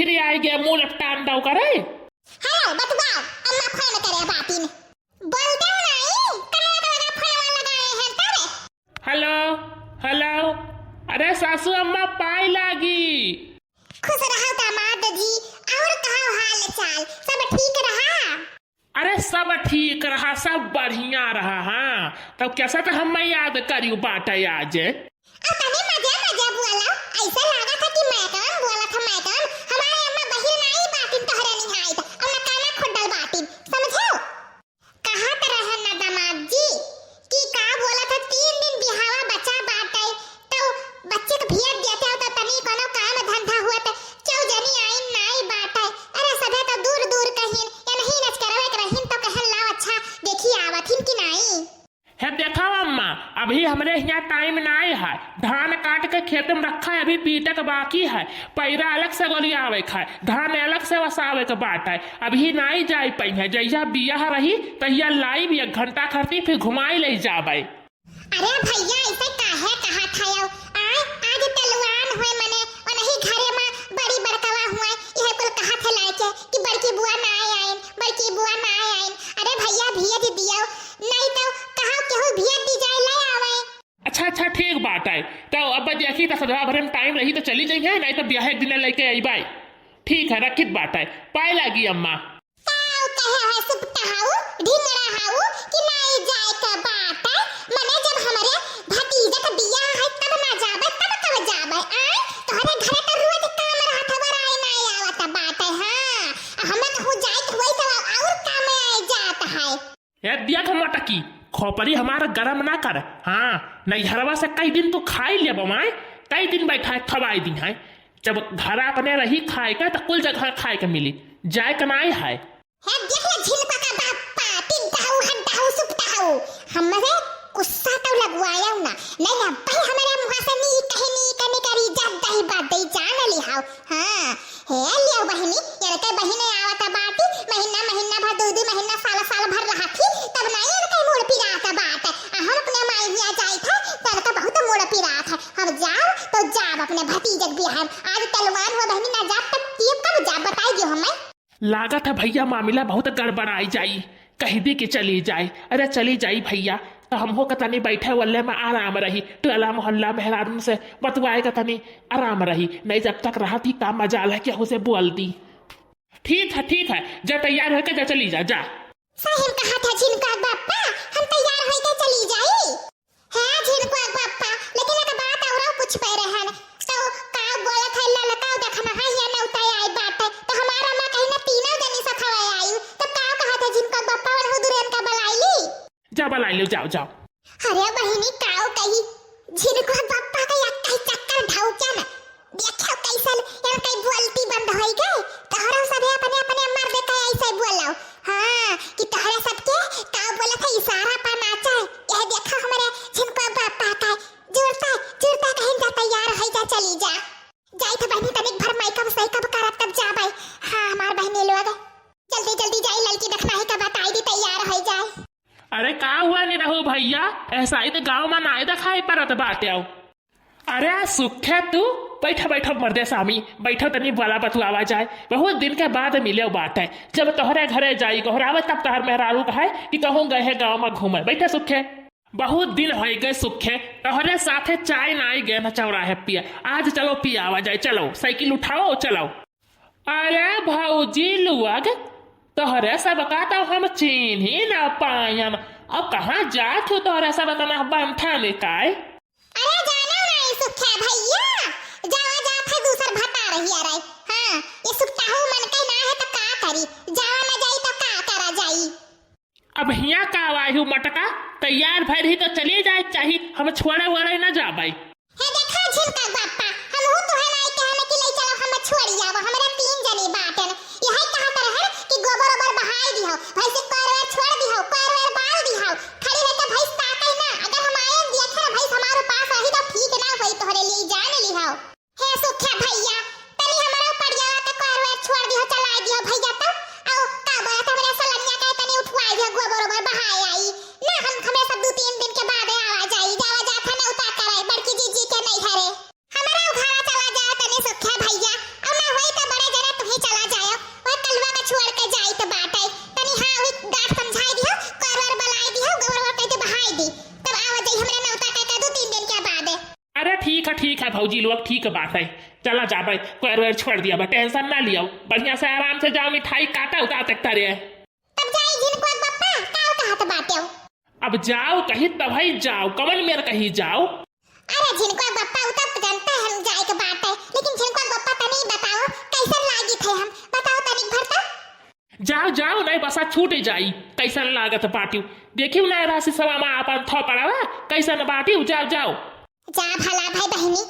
फिर आई गया मुंह लपटान दो करे। हेलो बतुआ अम्मा फोन करे बातिन बोलते हो नहीं कने लगा फोन लगाए हैं तारे। हेलो हेलो, अरे सासू अम्मा पाई लागी। खुश रहो दामाद जी, और कहो हाल चाल सब ठीक रहा? अरे सब ठीक रहा, सब बढ़िया रहा। हाँ तब कैसा तो हम याद करियो बाटा आज। तने मजे मजे बोला, ऐसा लगा था कि मैं कौन बोला था, मैं कौन हमारे अम्मा बहिन नहीं बातिन तोहरे नहीं आई था और ना काना खुडल बातिन समझो। कहा तरह ना दामाद जी कि का बोला था 3 दिन बिहावा बचा बाटे तो बच्चे को भेज देते हो तो तनी कोनो काम धंधा हुआ तो चौजनी आई नहीं बाटे। अरे सभे तो दूर दूर कहीं या नहीं नच करवे के रहीन तो कहल लाओ अच्छा देखी आवथिन कि नहीं। है देखो अम्मा, अभी हमरे यहाँ टाइम नहीं है, धान काट के खेत में रखा है, अभी पीटे के बाकी है, पैरा अलग से गोलियावे है, धान अलग से वसावे के बाट है, अभी नहीं जाई पई है। जैया बियाह रही तहिया लाई भी 1 घंटा खरती फिर घुमाई ले जाबे। अरे भैया ऐसे काहे कहा था यो आज तलवान हुए मने और नहीं घरे में बड़ी बड़कवा हुआ यह कुल कहा थे लाके कि बड़की बुआ ना आइन, बड़की बुआ ना आइन। अरे भैया भेज दियो नहीं तो कहा केहू भेज दी जाए ले आवे। अच्छा अच्छा ठीक बात है, तो अब देखी तो सदवा भरे में टाइम रही तो चली जाइए, नहीं तो ब्याह एक दिन लेके आई बाई। ठीक है रखित बात है, पाए लागी अम्मा। ताऊ कहे है सुपटाऊ ढिंगरा हाऊ कि नहीं जाए का बात है मने जब हमारे भतीजा का बियाह है तब ना जाबे तब कब जाबे आ तोहरे घरे तो रोज काम रहत बराई नहीं आवत बात है। हां हमें कहू जाए तो वही तो और काम आए जात है। ये दिया का मटकी खोपड़ी हमारा गरम ना कर। हाँ नहीं हरवा से कई दिन तो खाई ले बमाए, कई दिन बैठा खवाई दिन है, जब घर अपने रही खाए का तो कुल जगह खाए के मिली, जाए कनाई है। देख ले झिलका का बापा टिंटाऊ हंटाऊ सुपटाऊ हमरे गुस्सा तो लगवाया ना नहीं ना भाई हमारे मुंह से नी कहनी करी जब दही बात दही जान ली हां। हां हे लियो बहिनी यार के बहिने आवता बाटी महीना महीना भर 2 महीना साल भर रहा थी तब नहीं यार के मोड़ पिरा था बात हम अपने माई हिया जाई था तब तो बहुत मोड़ पिरा था। हम जाओ तो जाब अपने भतीजक बियाह आज तलवार हो बहिनी ना जाब तब कब जाब बताइए हमें। लागत है भैया मामला बहुत गड़बड़ाई जाई, कह दी कि चली जाए। अरे चली जाई भैया तो हम हो कतनी बैठे वल्ले में आराम रही, टोला मोहल्ला मेहरारून से बतवाए कतनी आराम रही, नहीं जब तक रहा थी का मजाल है कि उसे बोलती। ठीक है जा तैयार होकर जा चली जा जा। सही कहा था झिनका बापा हम तैयार होके चली जाई। हां झिनका बापा लेकिन एक बात और कुछ पे रहन तो का बोला था ललका देखना है या न उताई आई बात तो हमारा मां कहीं ना तीनों जनी सथवा आई तो का कहा था झिनका बापा और हुदुरेन का बलाईली जा बलाई लो जाओ जाओ। अरे बहिनी काओ कही झिनका बापा का एक कई चक्कर ढाऊ क्या ना देखो कैसन यार कई बोलती बंद होई गए तोहरा सब अपने अपने मर्द का ऐसे बोलो। हां कि तोहरा सबके का बोला था इशारा पर नाचा यह देखो हमारे झिनका बापा का जुड़ता कहीं जा तैयार है जा चली जा जाई तो बहनी तनिक भर माई कब सही कब करत तब जाबे। हां हमार बहनी लोग जल्दी जाई लड़की देखना है कब बताई दी तैयार हो जाए। अरे का हुआ नहीं रहो भैया, ऐसा ही तो गाँव में ना दिखाई पड़त बात आओ। अरे सुख है तू बैठो मर्दे सामी बैठो तनी वाला बतुआवा जाए, बहुत दिन के बाद मिले बात है, जब तोहरे घरे जाई गोहरावे तब तोहर मेहरारू कहे कि कहूँ गए है गाँव में घूमे। बैठे सुखे बहुत दिन हो गए सुखे तोहरे साथे चाय ना गए न चौराहे पिया, आज चलो पियावा जाए, चलो साइकिल उठाओ चलो। अरे भौजी लुअग तोहरे सब का तो हम चीन ही ना पायम, अब कहाँ जात हो तोहरे सब तना बंठा में काय। अरे जाना नहीं सुखे भैया जावा जात है दूसर भता रही अरे। हां ये सुखताहू मन के ना है तो का करी जावा ना जाई तो का करा जाई। अब हिया का वायु मटका तैयार भर ही तो चली जाए चाहिए, हम छोड़े वड़े न जाबे। हे देखा झिनका बापा हम हो तो है ना कहने के लिए चलो हम छोड़ी जाओ हमरा 3 जने बाटन यही कहा कर है कि गोबर ओबर बहाई दिहो भैंस करवे छोड़ दिहो करवे बाल दिहो खड़ी रह के भैंस ताके ना अगर हम आए देखे भैंस हमारे पास रही तो ठीक ना होई तोहरे लिए जान लिहो। हे सुखे भैया तनी हमारा पड़ जावा तो करवे छोड़ दिहो चला दिहो भैया तो आओ का बात हमरे सलनिया के तनी उठवाई दिहो गोबर ओबर बहाई आई ना हम हमें सब 2-3 दिन के बाद आवा जाई जावा जात है ना उतार करे बड़की जीजी के नहीं घरे। ठीक है भौजी लोग, ठीक बात है। चला जा भाई, क्वार वार छोड़ दिया बा, टेंशन ना लिया, बढ़िया से आराम से जाओ, मिठाई काटा उता तक तरे। तब जाई झिनकुआ पप्पा काऊ कहत बाटे। अब जाओ कहीं तब ही जाओ, कमल मेर कहीं जाओ। अरे झिनकुआ पप्पा उता जानता है हम जाए के बात है, लेकिन झिनकुआ पप्पा तनी बताओ कैसन लागी थे हम, बताओ तनिक भरता। जाओ नहीं बसा छूट जाई, कैसन लागत बाटियो, देखियो ना राशि सभा में अपन थो पड़ावा कैसन बाटियो, जाओ। जा भला भाई बहनी,